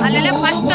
ಅಲ್ಲೆಲ್ಲ ಫಸ್ಟ್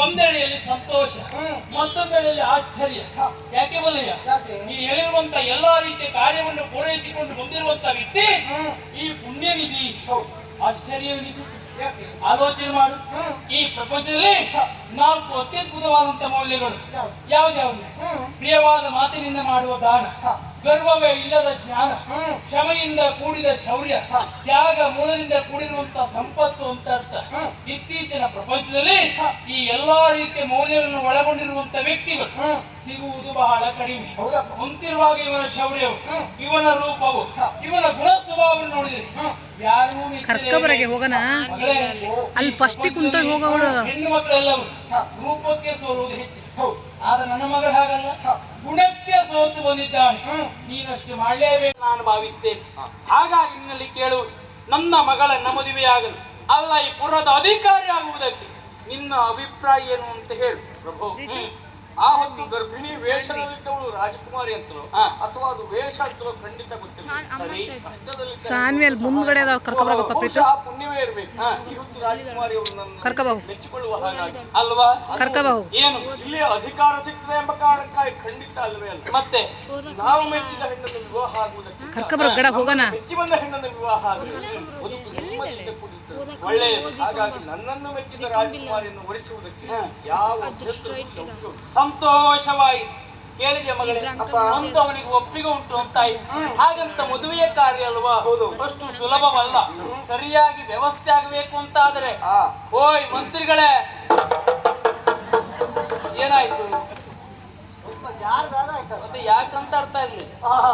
ಒಂದೆಡೆಯಲ್ಲಿ ಸಂತೋಷ, ಮತ್ತೊಂದೆಡೆಯಲ್ಲಿ ಆಶ್ಚರ್ಯ. ಯಾಕೆ ಬಲ್ಲಯ್ಯ, ನೀ ಹೇಳಿರುವಂತ ಎಲ್ಲಾ ರೀತಿಯ ಕಾರ್ಯವನ್ನು ಪೂರೈಸಿಕೊಂಡು ಬಂದಿರುವಂತ ವ್ಯಕ್ತಿ ಈ ಪುಣ್ಯನಿಧಿ. ಆಶ್ಚರ್ಯವೆನಿಸುತ್ತೆ. ಆಲೋಚನೆ ಮಾಡು, ಈ ಪ್ರಪಂಚದಲ್ಲಿ 4 ಅತ್ಯದ್ಭುತವಾದಂತ ಮೌಲ್ಯಗಳು ಯಾವ್ದ್ಯಾವ್ದು? ಪ್ರಿಯವಾದ ಮಾತಿನಿಂದ ಮಾಡುವ ದಾನ, ಗರ್ವವೇ ಇಲ್ಲದ ಜ್ಞಾನ, ಕ್ಷಮೆಯಿಂದ ಕೂಡಿದ ಶೌರ್ಯ, ತ್ಯಾಗ ಮೂಲದಿಂದ ಕೂಡಿರುವಂತಹ ಸಂಪತ್ತು ಅಂತ ಅರ್ಥ. ಇತ್ತೀಚಿನ ಪ್ರಪಂಚದಲ್ಲಿ ಈ ಎಲ್ಲಾ ರೀತಿಯ ಮೌಲ್ಯಗಳನ್ನು ಒಳಗೊಂಡಿರುವಂತ ವ್ಯಕ್ತಿಗಳು ಸಿಗುವುದು ಬಹಳ ಕಡಿಮೆ. ಕುಂತಿರುವಾಗ ಇವನ ಶೌರ್ಯವು, ಇವನ ರೂಪವು, ಇವನ ಗುಣ ಸ್ವಭಾವವನ್ನು ನೋಡಿದರೆ ಯಾರೂ ಹೋಗೋಣ. ಅಲ್ಲಿ ಫಸ್ಟ್ ಕುಂತ ಹೋಗೋಳು ಹೆಣ್ಣು ಮಕ್ಕಳೆಲ್ಲವರು ರೂಪಕ್ಕೆ ಸೋಲುವುದು ಹೆಚ್ಚು. ಆದ್ರೆ ನನ್ನ ಮಗಳು ಹಾಗಲ್ಲ, ಗುಣಕ್ಕೆ ಸೋತು ಬಂದಿದ್ದಾಳೆ. ನೀನಷ್ಟು ಮಾಡಲೇಬೇಕು ನಾನು ಭಾವಿಸ್ತೇನೆ. ಹಾಗಾಗಿ ನಿನ್ನಲ್ಲಿ ಕೇಳುವುದು, ನನ್ನ ಮಗಳನ್ನ ಮದುವೆಯಾಗಲು ಅಲ್ಲ ಈ ಪುರದ ಅಧಿಕಾರಿ ಆಗುವುದಕ್ಕೆ ನಿನ್ನ ಅಭಿಪ್ರಾಯ ಏನು ಅಂತ ಹೇಳು ಪ್ರಭು. ಆ ಹೊತ್ತು ಗರ್ಭಿಣಿ ವೇಷದಲ್ಲಿದ್ದವಳು ರಾಜಕುಮಾರಿ ಅಂತಲೋ ಅಥವಾ ಅದು ವೇಷ ಅಂತಲೋ ಖಂಡಿತ ಗೊತ್ತಿಲ್ಲ. ಸರಿ, ಮುಂದ್ಗಡೆ ಪುಣ್ಯವೇ ಇರ್ಬೇಕು. ಈ ಹೊತ್ತು ರಾಜಕುಮಾರಿ ಅವರು ಮೆಚ್ಚಿಕೊಳ್ಳುವ ಹಾಗಾಗಿ ಅಲ್ವಾ? ಏನು ಇಲ್ಲಿ ಅಧಿಕಾರ ಸಿಗ್ತದೆ ಎಂಬ ಕಾರಣಕ್ಕಾಗಿ ಖಂಡಿತ ಅಲ್ವೇ ಅಲ್ಲ. ಮತ್ತೆ ನಾವು ಮೆಚ್ಚಿದ ಹೆಣ್ಣನ್ನು ವಿವಾಹ ಆಗುವುದಕ್ಕೆ ಮೆಚ್ಚಿ ಬಂದ ಹೆಣ್ಣನ್ನು ವಿವಾಹ ಆಗುವುದು ನೆಮ್ಮದಿಯಿಂದ ಕೂಡಿರ್ತದೆ, ಒಳ್ಳೆಯದು. ಹಾಗಾಗಿ ನನ್ನನ್ನು ಮೆಚ್ಚಿದ ರಾಜಕುಮಾರಿಯನ್ನು ವರಿಸುವುದಕ್ಕೆ ಯಾವ ಸಂತೋಷವಾಯಿತು. ಕೇಳಿದೆ ಮಗಳೇ, ಅಂತ ಅವನಿಗೆ ಒಪ್ಪಿಗೆ ಉಂಟು ಅಂತಾಯ್ತು. ಹಾಗಂತ ಮದುವೆಯ ಕಾರ್ಯ ಅಲ್ವಾ, ಅಷ್ಟು ಸುಲಭವಲ್ಲ. ಸರಿಯಾಗಿ ವ್ಯವಸ್ಥೆ ಆಗಬೇಕು ಅಂತಾದ್ರೆ, ಓಯ್ ಮಂತ್ರಿಗಳೇ, ಏನಾಯ್ತು ಮತ್ತೆ ಯಾಕಂತ ಅರ್ಥ ಆಗ್ಲಿ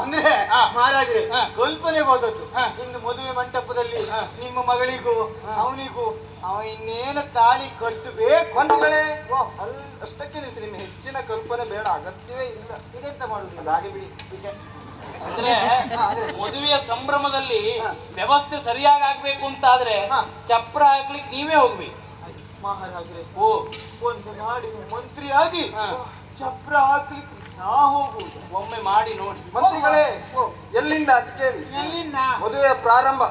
ಅಂದ್ರೆ ಮಹಾರಾಜರೇ, ಕಲ್ಪನೆ ಹೋದದ್ದು ಇನ್ನು ಮದುವೆ ಮಂಟಪದಲ್ಲಿ ನಿಮ್ಮ ಮಗಳಿಗೂ ಅವನಿಗೂ ಅವ ಇನ್ನೇನು ತಾಳಿ ಕಟ್ಟಬೇಕು ಅಂದ್ಗಳೇ. ಅಷ್ಟಕ್ಕೆ ನಿಮ್ಮ ಹೆಚ್ಚಿನ ಕಲ್ಪನೆ ಬೇಡ, ಅಗತ್ಯವೇ ಇಲ್ಲ. ಇದೆಂತ ಮಾಡುದಿಲ್ಲ, ಹಾಗೆ ಬಿಡಿ. ಅಂದ್ರೆ ಮದುವೆಯ ಸಂಭ್ರಮದಲ್ಲಿ ವ್ಯವಸ್ಥೆ ಸರಿಯಾಗಿ ಆಗ್ಬೇಕು ಅಂತಾದ್ರೆ ಚಪ್ರ ಹಾಕ್ಲಿಕ್ಕೆ ನೀವೇ ಹೋಗ್ಬೇಕು ಮಹಾರಾಜರೇ. ಒಂದು ನಾಡಿನ ಮಂತ್ರಿಯಾಗಿ ಚಪ್ರ ಹಾಕ್ಲಿಕ್ಕೆ ನಾ ಹೋಗುವುದು. ಒಮ್ಮೆ ಮಾಡಿ ನೋಡಿ ಮಂತ್ರಿಗಳೇ. ಎಲ್ಲಿಂದ ಅಂತ ಕೇಳಿ. ಎಲ್ಲಿಂದ ಮದುವೆಯ ಪ್ರಾರಂಭ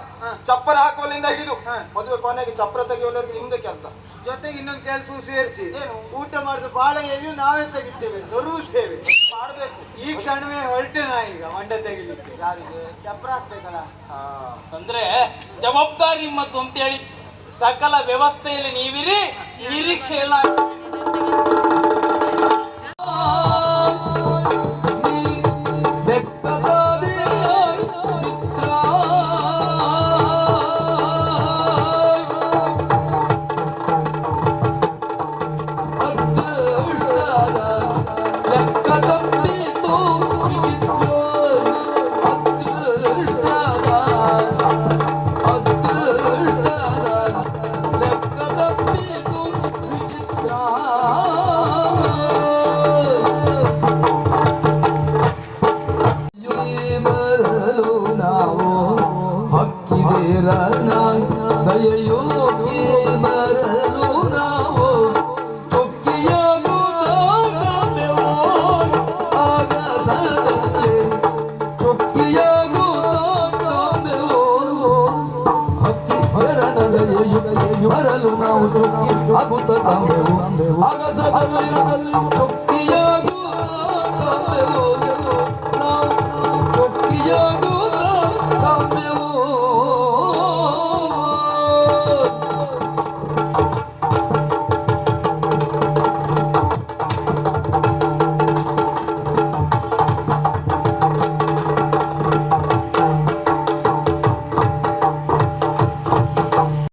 ಚಪ್ಪರ ಹಾಕುವಲ್ಲಿಂದ ಹಿಡಿದು ಮದುವೆ ಕೊನೆಗೆ ಚಪ್ರ ತೆಗೆಯುವವರೆಗೆ ನಿಮ್ದೇ ಕೆಲಸ. ಜೊತೆಗೆ ಇನ್ನೊಂದು ಕೆಲಸವೂ ಸೇರಿಸಿ, ಊಟ ಮಾಡಿದ ಬಾಳೆಯಲ್ಲಿಯೂ ನಾವೇ ತೆಗಿತೇವೆ. ಸರ್ವ ಸೇವೆ ಮಾಡಬೇಕು. ಈ ಕ್ಷಣವೇ ಹೊರಟೆ ನಾ ಈಗ ಮಂಡ ತೆಗಿಲಿಕ್ಕೆ. ಯಾರಿಗೆ ಚಪ್ರ ಹಾಕ್ಬೇಕಲ್ಲ. ಅಂದ್ರೆ ಜವಾಬ್ದಾರಿ ನಿಮ್ಮದ್ದು ಅಂತ ಹೇಳಿ ಸಕಲ ವ್ಯವಸ್ಥೆಯಲ್ಲಿ ನೀವಿರಿ, ನಿರೀಕ್ಷೆ ಎಲ್ಲ